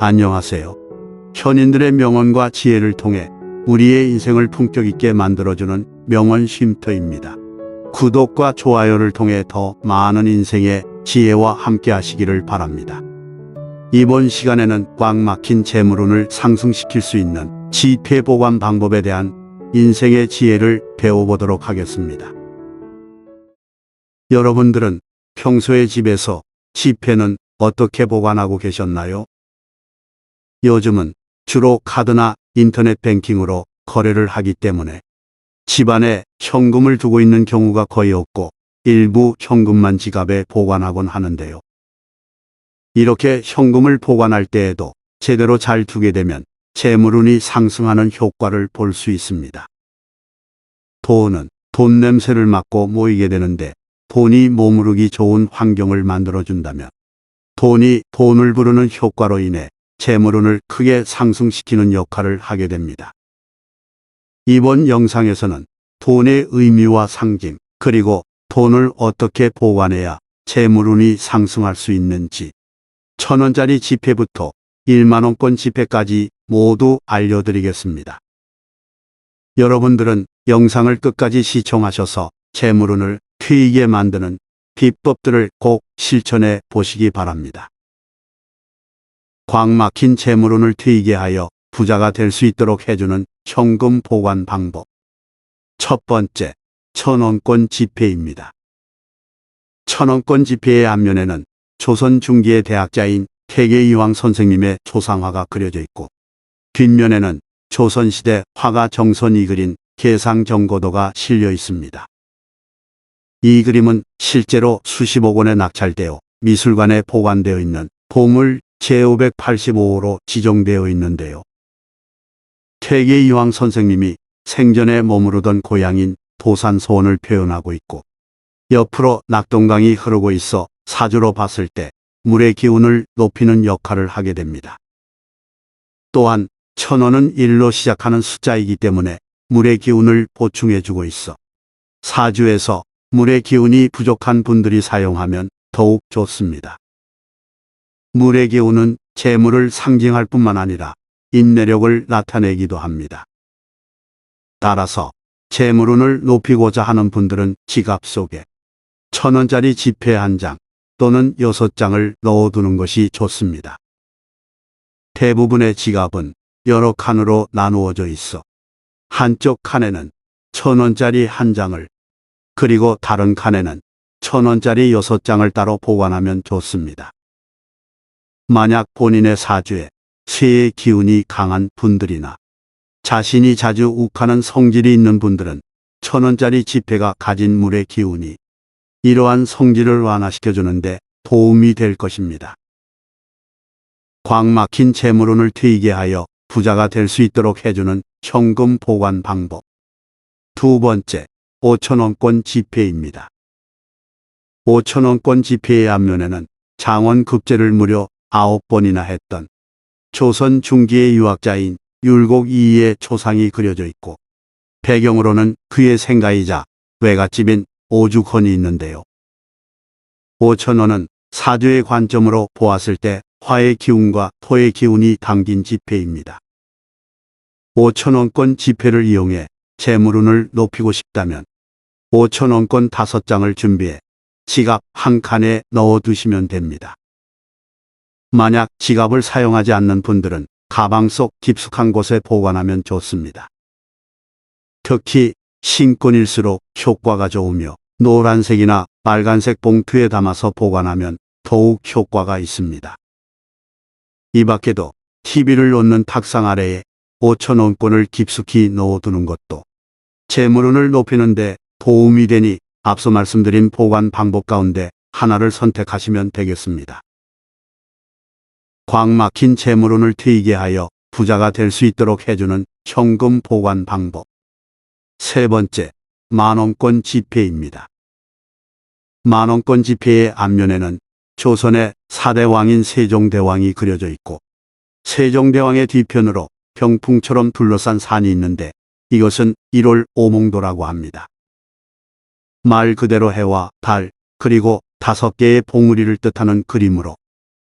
안녕하세요. 현인들의 명언과 지혜를 통해 우리의 인생을 품격 있게 만들어주는 명언 쉼터입니다. 구독과 좋아요를 통해 더 많은 인생의 지혜와 함께 하시기를 바랍니다. 이번 시간에는 꽉 막힌 재물운을 상승시킬 수 있는 지폐 보관 방법에 대한 인생의 지혜를 배워보도록 하겠습니다. 여러분들은 평소에 집에서 지폐는 어떻게 보관하고 계셨나요? 요즘은 주로 카드나 인터넷 뱅킹으로 거래를 하기 때문에 집안에 현금을 두고 있는 경우가 거의 없고 일부 현금만 지갑에 보관하곤 하는데요. 이렇게 현금을 보관할 때에도 제대로 잘 두게 되면 재물운이 상승하는 효과를 볼 수 있습니다. 돈은 돈 냄새를 맡고 모이게 되는데 돈이 머무르기 좋은 환경을 만들어준다면 돈이 돈을 부르는 효과로 인해 재물운을 크게 상승시키는 역할을 하게 됩니다. 이번 영상에서는 돈의 의미와 상징, 그리고 돈을 어떻게 보관해야 재물운이 상승할 수 있는지 1,000원짜리 지폐부터 10,000원권 지폐까지 모두 알려드리겠습니다. 여러분들은 영상을 끝까지 시청하셔서 재물운을 트이게 만드는 비법들을 꼭 실천해 보시기 바랍니다. 꽉 막힌 재물운을 트이게 하여 부자가 될 수 있도록 해주는 현금 보관 방법. 첫 번째, 1,000원권 지폐입니다. 1,000원권 지폐의 앞면에는 조선 중기의 대학자인 태계이황 선생님의 조상화가 그려져 있고 뒷면에는 조선시대 화가 정선이 그린 계상정고도가 실려 있습니다. 이 그림은 실제로 수십억 원에 낙찰되어 미술관에 보관되어 있는 보물 제585호로 지정되어 있는데요. 태계이황 선생님이 생전에 머무르던 고향인 도산소원을 표현하고 있고 옆으로 낙동강이 흐르고 있어 사주로 봤을 때 물의 기운을 높이는 역할을 하게 됩니다. 또한 1,000원은 1로 시작하는 숫자이기 때문에 물의 기운을 보충해주고 있어 사주에서 물의 기운이 부족한 분들이 사용하면 더욱 좋습니다. 물의 기운은 재물을 상징할 뿐만 아니라 인내력을 나타내기도 합니다. 따라서 재물운을 높이고자 하는 분들은 지갑 속에 1,000원짜리 지폐 한 장 또는 6장을 넣어두는 것이 좋습니다. 대부분의 지갑은 여러 칸으로 나누어져 있어 한쪽 칸에는 1,000원짜리 한 장을 그리고 다른 칸에는 1,000원짜리 6장을 따로 보관하면 좋습니다. 만약 본인의 사주에 쇠의 기운이 강한 분들이나 자신이 자주 욱하는 성질이 있는 분들은 1,000원짜리 지폐가 가진 물의 기운이 이러한 성질을 완화시켜주는데 도움이 될 것입니다. 꽉 막힌 재물운을 트이게 하여 부자가 될 수 있도록 해주는 현금 보관 방법. 두 번째, 5,000원권 지폐입니다. 5,000원권 지폐의 앞면에는 장원급제를 무려 9번이나 했던 조선 중기의 유학자인 율곡이이의 초상이 그려져 있고 배경으로는 그의 생가이자 외갓집인 오죽헌이 있는데요. 5,000원은 사주의 관점으로 보았을 때 화의 기운과 토의 기운이 담긴 지폐입니다. 5,000원권 지폐를 이용해 재물운을 높이고 싶다면 5,000원권 5장을 준비해 지갑 한 칸에 넣어두시면 됩니다. 만약 지갑을 사용하지 않는 분들은 가방 속 깊숙한 곳에 보관하면 좋습니다. 특히 신권일수록 효과가 좋으며 노란색이나 빨간색 봉투에 담아서 보관하면 더욱 효과가 있습니다. 이 밖에도 TV를 놓는 탁상 아래에 5,000원권을 깊숙이 넣어두는 것도 재물운을 높이는 데 도움이 되니 앞서 말씀드린 보관 방법 가운데 하나를 선택하시면 되겠습니다. 꽉 막힌 재물운을 트이게 하여 부자가 될 수 있도록 해주는 현금 보관 방법. 세 번째, 10,000원권 지폐입니다. 10,000원권 지폐의 앞면에는 조선의 4대 왕인 세종대왕이 그려져 있고 세종대왕의 뒤편으로 병풍처럼 둘러싼 산이 있는데 이것은 1월 오몽도라고 합니다. 말 그대로 해와 달 그리고 5개의 봉우리를 뜻하는 그림으로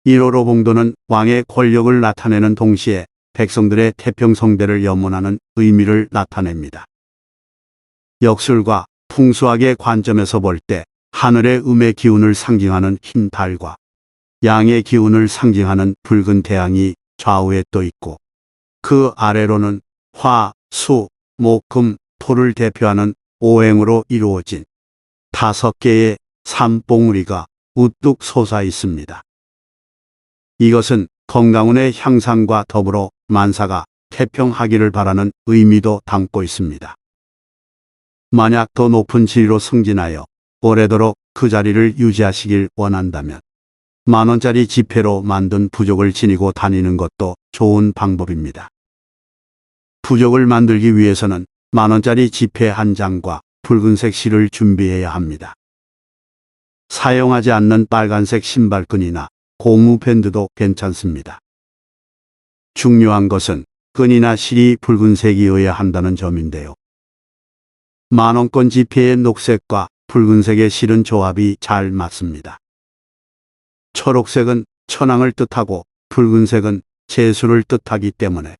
1호로 봉도는 왕의 권력을 나타내는 동시에 백성들의 태평성대를 염원하는 의미를 나타냅니다. 역술과 풍수학의 관점에서 볼 때 하늘의 음의 기운을 상징하는 흰 달과 양의 기운을 상징하는 붉은 태양이 좌우에 떠 있고 그 아래로는 화, 수, 목, 금, 토를 대표하는 오행으로 이루어진 5개의 산봉우리가 우뚝 솟아 있습니다. 이것은 건강운의 향상과 더불어 만사가 태평하기를 바라는 의미도 담고 있습니다. 만약 더 높은 지위로 승진하여 오래도록 그 자리를 유지하시길 원한다면 10,000원짜리 지폐로 만든 부족을 지니고 다니는 것도 좋은 방법입니다. 부족을 만들기 위해서는 10,000원짜리 지폐 한 장과 붉은색 실을 준비해야 합니다. 사용하지 않는 빨간색 신발끈이나 고무 밴드도 괜찮습니다. 중요한 것은 끈이나 실이 붉은색이어야 한다는 점인데요. 10,000원권 지폐의 녹색과 붉은색의 실은 조합이 잘 맞습니다. 초록색은 천왕을 뜻하고 붉은색은 재수를 뜻하기 때문에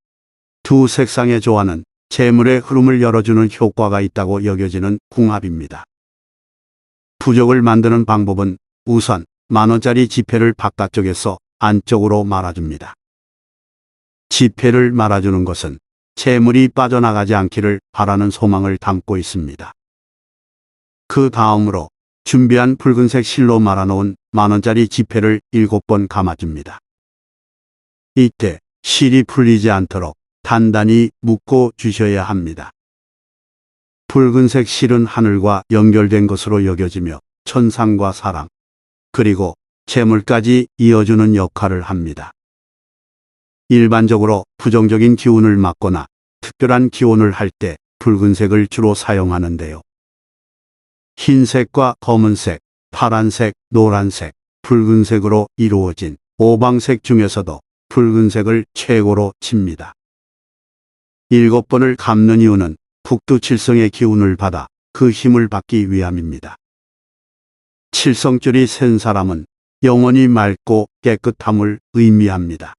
두 색상의 조화는 재물의 흐름을 열어주는 효과가 있다고 여겨지는 궁합입니다. 부족을 만드는 방법은 우선 10,000원짜리 지폐를 바깥쪽에서 안쪽으로 말아줍니다. 지폐를 말아주는 것은 재물이 빠져나가지 않기를 바라는 소망을 담고 있습니다. 그 다음으로 준비한 붉은색 실로 말아놓은 10,000원짜리 지폐를 7번 감아줍니다. 이때 실이 풀리지 않도록 단단히 묶어 주셔야 합니다. 붉은색 실은 하늘과 연결된 것으로 여겨지며 천상과 사랑, 그리고 재물까지 이어주는 역할을 합니다. 일반적으로 부정적인 기운을 막거나 특별한 기원을 할 때 붉은색을 주로 사용하는데요. 흰색과 검은색, 파란색, 노란색, 붉은색으로 이루어진 오방색 중에서도 붉은색을 최고로 칩니다. 7번을 감는 이유는 북두칠성의 기운을 받아 그 힘을 받기 위함입니다. 칠성줄이 센 사람은 영혼이 맑고 깨끗함을 의미합니다.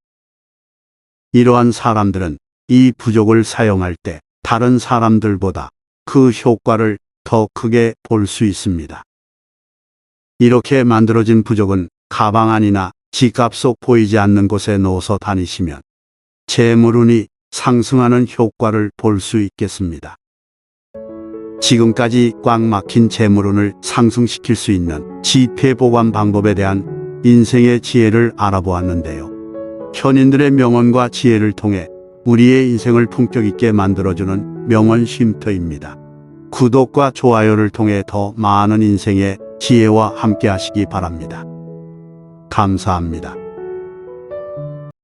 이러한 사람들은 이 부족을 사용할 때 다른 사람들보다 그 효과를 더 크게 볼 수 있습니다. 이렇게 만들어진 부족은 가방 안이나 지갑 속 보이지 않는 곳에 넣어서 다니시면 재물운이 상승하는 효과를 볼 수 있겠습니다. 지금까지 꽉 막힌 재물운을 상승시킬 수 있는 지폐 보관 방법에 대한 인생의 지혜를 알아보았는데요. 현인들의 명언과 지혜를 통해 우리의 인생을 품격 있게 만들어주는 명언 쉼터입니다. 구독과 좋아요를 통해 더 많은 인생의 지혜와 함께 하시기 바랍니다. 감사합니다.